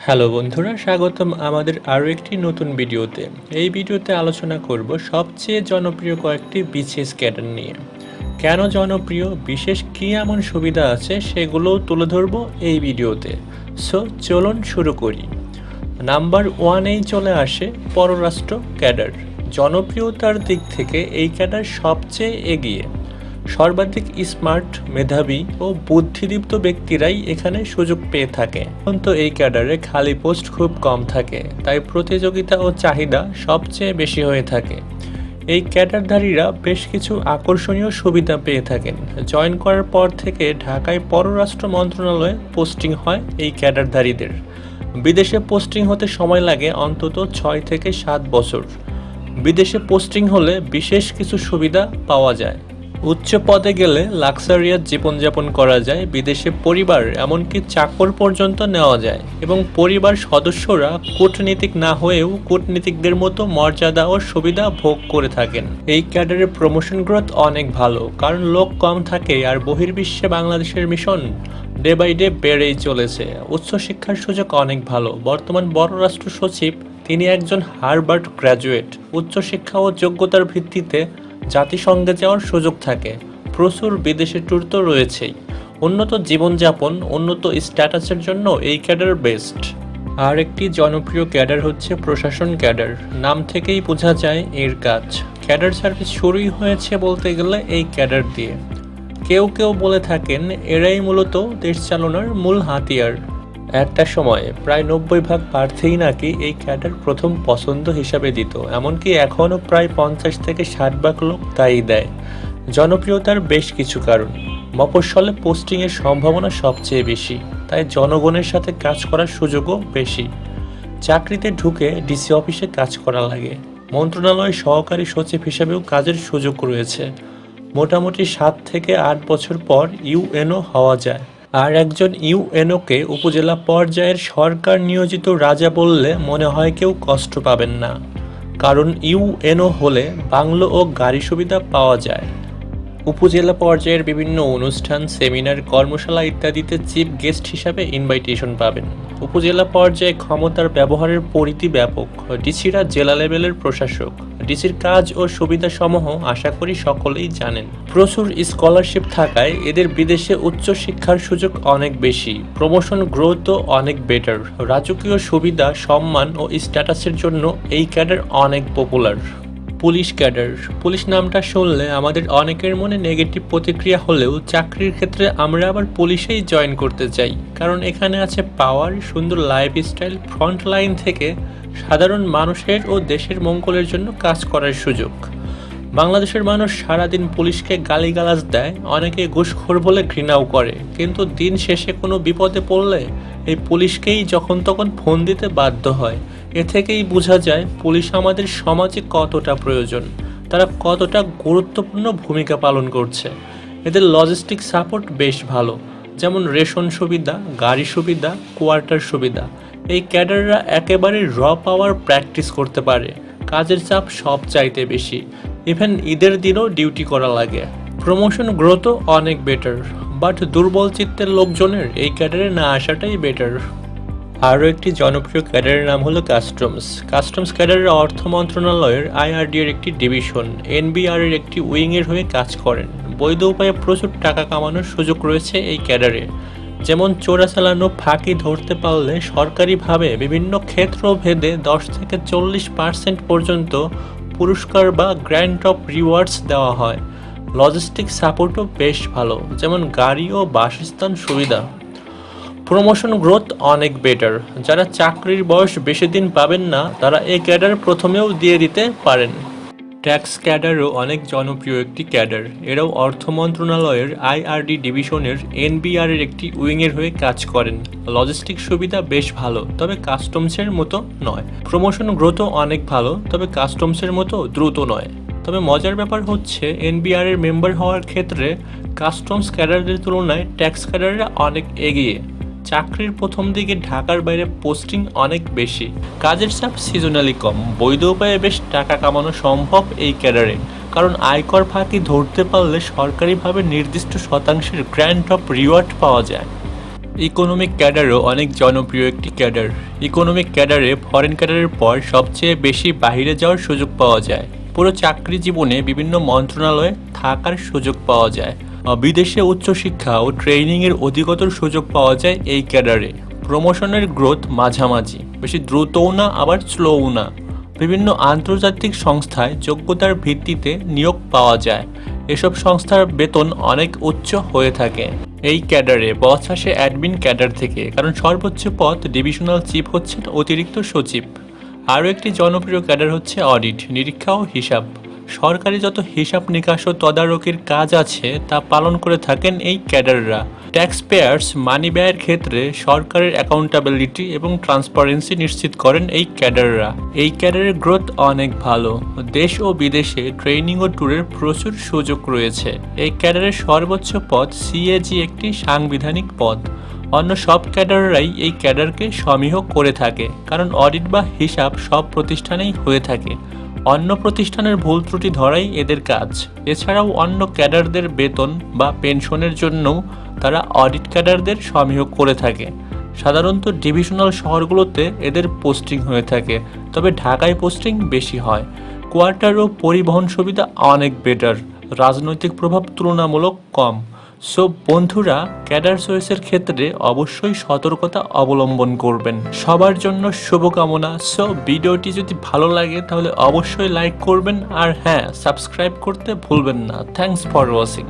Hello বন্ধুরা, স্বাগতম আমাদের আরও একটি নতুন ভিডিওতে। এই ভিডিওতে আলোচনা করব সবচেয়ে জনপ্রিয় কয়েকটি বিসিএস ক্যাডার নিয়ে। কেন জনপ্রিয়, বিশেষ কী এমন সুবিধা আছে সেগুলোও তুলে ধরব এই ভিডিওতে। সো চলুন শুরু করি। নাম্বার ওয়ানেই চলে আসে পররাষ্ট্র ক্যাডার। জনপ্রিয়তার দিক থেকে এই ক্যাডার সবচেয়ে এগিয়ে। সর্বাধিক স্মার্ট, মেধাবী ও বুদ্ধিদীপ্ত ব্যক্তিরাই এখানে সুযোগ পেয়ে থাকে। কিন্তু এই ক্যাডারে খালি পোস্ট খুব কম থাকে, তাই প্রতিযোগিতা ও চাহিদা সবচেয়ে বেশি হয়ে থাকে। এই ক্যাডারধারীরা বেশ কিছু আকর্ষণীয় সুবিধা পেয়ে থাকেন। জয়েন করার পর থেকে ঢাকায় পররাষ্ট্র মন্ত্রণালয়ে পোস্টিং হয় এই ক্যাডারধারীদের। বিদেশে পোস্টিং হতে সময় লাগে অন্তত 6 থেকে 7 বছর। বিদেশে পোস্টিং হলে বিশেষ কিছু সুবিধা পাওয়া যায়। উচ্চ পদে গেলে লাক্সারিয়াস জীবনযাপন করা যায়। বিদেশে পরিবার, এমনকি চাকর পর্যন্ত নেওয়া যায় এবং পরিবার সদস্যরা কূটনীতিক না হয়েও কূটনীতিকদের মতো মর্যাদা ও সুবিধা ভোগ করে থাকেন। এই ক্যাডারের প্রমোশন গ্রোথ অনেক ভালো, কারণ লোক কম থাকে আর বহির্বিশ্বে বাংলাদেশের মিশন ডে বাই ডে বেড়েই চলেছে। উচ্চশিক্ষার সুযোগ অনেক ভালো। বর্তমান পররাষ্ট্র সচিব তিনি একজন হার্ভার্ড গ্র্যাজুয়েট। উচ্চশিক্ষা ও যোগ্যতার ভিত্তিতে জাতিসংঘে যাওয়ার সুযোগ থাকে। প্রচুর বিদেশি ট্যুর তো রয়েছেই। উন্নত জীবনযাপন, উন্নত স্ট্যাটাসের জন্য এই ক্যাডার বেস্ট। আর একটি জনপ্রিয় ক্যাডার হচ্ছে প্রশাসন ক্যাডার। নাম থেকেই বোঝা যায় এর কাজ। ক্যাডার সার্ভিস শুরুই হয়েছে বলতে গেলে এই ক্যাডার দিয়ে। কেউ কেউ বলে থাকেন এরাই মূলত দেশ চালানোর মূল হাতিয়ার। একটা সময়ে প্রায় 90% প্রার্থীই নাকি এই ক্যাডার প্রথম পছন্দ হিসাবে দিত, এমনকি এখনও প্রায় 50 থেকে 60% লোক তাই দেয়। জনপ্রিয়তার বেশ কিছু কারণ। মফস্বলে পোস্টিংয়ের সম্ভাবনা সবচেয়ে বেশি, তাই জনগণের সাথে কাজ করার সুযোগও বেশি। চাকরিতে ঢুকে ডিসি অফিসে কাজ করা লাগে। মন্ত্রণালয় সহকারী সচিব হিসেবেও কাজের সুযোগ রয়েছে। মোটামুটি 7 থেকে 8 বছর পর ইউএনও হওয়া যায়। আর একজন ইউএনওকে উপজেলা পর্যায়ের সরকার নিয়োজিত রাজা বললে মনে হয় কেউ কষ্ট পাবেন না, কারণ ইউএনও হলে বাংলো ও গাড়ি সুবিধা পাওয়া যায়। উপজেলা পর্যায়ের বিভিন্ন অনুষ্ঠান, সেমিনার, কর্মশালা ইত্যাদিতে চিফ গেস্ট হিসাবে ইনভাইটেশন পাবেন। উপজেলা পর্যায়ে ক্ষমতার ব্যবহারের পরিধি ব্যাপক। ডিসিরা জেলা লেভেলের প্রশাসক। ডিসির কাজ ও সুবিধাসমূহ আশা করি সকলেই জানেন। প্রচুর স্কলারশিপ থাকায় এদের বিদেশে উচ্চশিক্ষার সুযোগ অনেক বেশি। প্রমোশন গ্রোথও অনেক বেটার। রাজকীয় সুবিধা, সম্মান ও স্ট্যাটাসের জন্য এই ক্যাডার অনেক পপুলার। Police cadre. পুলিশ নামটা শুনলে আমাদের অনেকের মনে নেগেটিভ প্রতিক্রিয়া হলেও চাকরির ক্ষেত্রে আমরা আবার পুলিশেই জয়েন করতে চাই, কারণ এখানে আছে পাওয়ার, সুন্দর লাইফস্টাইল, ফ্রন্ট লাইন থেকে সাধারণ মানুষের ও দেশের মঙ্গলের জন্য কাজ করার সুযোগ। বাংলাদেশের মানুষ সারাদিন পুলিশকে গালিগালাজ দেয়, অনেকে ঘুষখোর বলে ঘৃণাও করে, কিন্তু দিন শেষে কোনো বিপদে পড়লে এই পুলিশকেই যখন তখন ফোন দিতে বাধ্য হয়। এ থেকেই বোঝা যায় পুলিশ আমাদের সমাজে কতটা প্রয়োজন, তারা কতটা গুরুত্বপূর্ণ ভূমিকা পালন করছে। এদের লজিস্টিক সাপোর্ট বেশ ভালো, যেমন রেশন সুবিধা, গাড়ি সুবিধা, কোয়ার্টার সুবিধা। এই ক্যাডাররা একেবারে র পাওয়ার প্র্যাকটিস করতে পারে। কাজের চাপ সব চাইতে বেশি, ইভেন ঈদের দিনও ডিউটি করা লাগে। প্রমোশন গ্রোথও অনেক বেটার, বাট দুর্বল চিত্তের লোকজনের এই ক্যাডারে না আসাটাই বেটার। আরও একটি জনপ্রিয় ক্যাডারের নাম হলো কাস্টমস। কাস্টমস ক্যাডারের অর্থ মন্ত্রণালয়ের আইআরডি এর একটি ডিভিশন, এনবিআর এর একটি উইংয়ের হয়ে কাজ করেন। বৈধ উপায়ে প্রচুর টাকা কামানোর সুযোগ রয়েছে এই ক্যাডারে। যেমন চোরাচালানো ফাঁকি ধরতে পারলে সরকারিভাবে বিভিন্ন ক্ষেত্র ভেদে 10 থেকে 40% পর্যন্ত পুরস্কার বা গ্র্যান্ট অফ রিওয়ার্ডস দেওয়া হয়। লজিস্টিক সাপোর্টও বেশ ভালো, যেমন গাড়ি ও বাসস্থান সুবিধা। প্রমোশন গ্রোথ অনেক বেটার। যারা চাকরির বয়স বেশি দিন পাবেন না, তারা এই ক্যাডার প্রথমেও দিয়ে দিতে পারেন। ট্যাক্স ক্যাডারও অনেক জনপ্রিয় একটি ক্যাডার। এরাও অর্থ মন্ত্রণালয়ের আইআরডি ডিভিশনের এনবিআর এর একটি উইংয়ের হয়ে কাজ করেন। লজিস্টিক সুবিধা বেশ ভালো, তবে কাস্টমসের মতো নয়। প্রমোশন গ্রোথও অনেক ভালো, তবে কাস্টমসের মতো দ্রুত নয়। তবে মজার ব্যাপার হচ্ছে এনবিআর এর মেম্বার হওয়ার ক্ষেত্রে কাস্টমস ক্যাডারদের তুলনায় ট্যাক্স ক্যাডাররা অনেক এগিয়ে। চাকরির প্রথম দিকে ঢাকার বাইরে পোস্টিং অনেক বেশি। কাজের চাপ সিজনালি কম। বৈধ উপায়ে বেশ টাকা কামানো সম্ভব এই ক্যাডারে, কারণ আয়কর ফাঁকি ধরতে পারলে সরকারিভাবে নির্দিষ্ট শতাংশের গ্র্যান্ট অফ রিওয়ার্ড পাওয়া যায়। ইকোনমিক ক্যাডারও অনেক জনপ্রিয় একটি ক্যাডার। ইকোনমিক ক্যাডারে ফরেন ক্যাডারের পর সবচেয়ে বেশি বাইরে যাওয়ার সুযোগ পাওয়া যায়। পুরো চাকরি জীবনে বিভিন্ন মন্ত্রণালয়ে থাকার সুযোগ পাওয়া যায়। বিদেশে উচ্চশিক্ষা ও ট্রেনিংয়ের অধিকতর সুযোগ পাওয়া যায় এই ক্যাডারে। প্রমোশনের গ্রোথ মাঝামাঝি, বেশি দ্রুতও না আবার স্লোও না। বিভিন্ন আন্তর্জাতিক সংস্থায় যোগ্যতার ভিত্তিতে নিয়োগ পাওয়া যায়। এসব সংস্থার বেতন অনেক উচ্চ হয়ে থাকে। এই ক্যাডারে বস আসে অ্যাডমিন ক্যাডার থেকে, কারণ সর্বোচ্চ পদ ডিভিশনাল চিফ হচ্ছেন অতিরিক্ত সচিব। আরও একটি জনপ্রিয় ক্যাডার হচ্ছে অডিট, নিরীক্ষা ও হিসাব। সরকারি যত হিসাব নিকাশ ও তদারকির কাজ আছে তা পালন করে থাকেন এই ক্যাডাররা। ট্যাক্স পেয়ার্স মানি ব্যয়ের ক্ষেত্রে সরকারের অ্যাকাউন্টেবিলিটি এবং ট্রান্সপারেন্সি নিশ্চিত করেন এই ক্যাডাররা। এই ক্যাডারের গ্রোথ অনেক ভালো। দেশ ও বিদেশে ট্রেনিং ও ট্যুরের প্রচুর সুযোগ রয়েছে। এই ক্যাডারের সর্বোচ্চ পদ সিএজি, একটি সাংবিধানিক পদ। অন্য সব ক্যাডাররাই এই ক্যাডারকে সমীহ করে থাকে, কারণ অডিট বা হিসাব সব প্রতিষ্ঠানেই হয়ে থাকে। অন্য প্রতিষ্ঠানের ভুল ত্রুটি ধরাই এদের কাজ। এছাড়াও অন্য ক্যাডারদের বেতন বা পেনশনের জন্যও তারা অডিট ক্যাডারদের সমীহ করে থাকে। সাধারণত ডিভিশনাল শহরগুলোতে এদের পোস্টিং হয়ে থাকে, তবে ঢাকায় পোস্টিং বেশি হয়। কোয়ার্টার ও পরিবহন সুবিধা অনেক বেটার। রাজনৈতিক প্রভাব তুলনামূলক কম। সো বন্ধুরা, ক্যাডার চয়েসের ক্ষেত্রে অবশ্যই সতর্কতা অবলম্বন করবেন। সবার জন্য শুভকামনা। সো ভিডিওটি যদি ভালো লাগে তাহলে অবশ্যই লাইক করবেন, আর হ্যাঁ, সাবস্ক্রাইব করতে ভুলবেন না। Thanks for watching.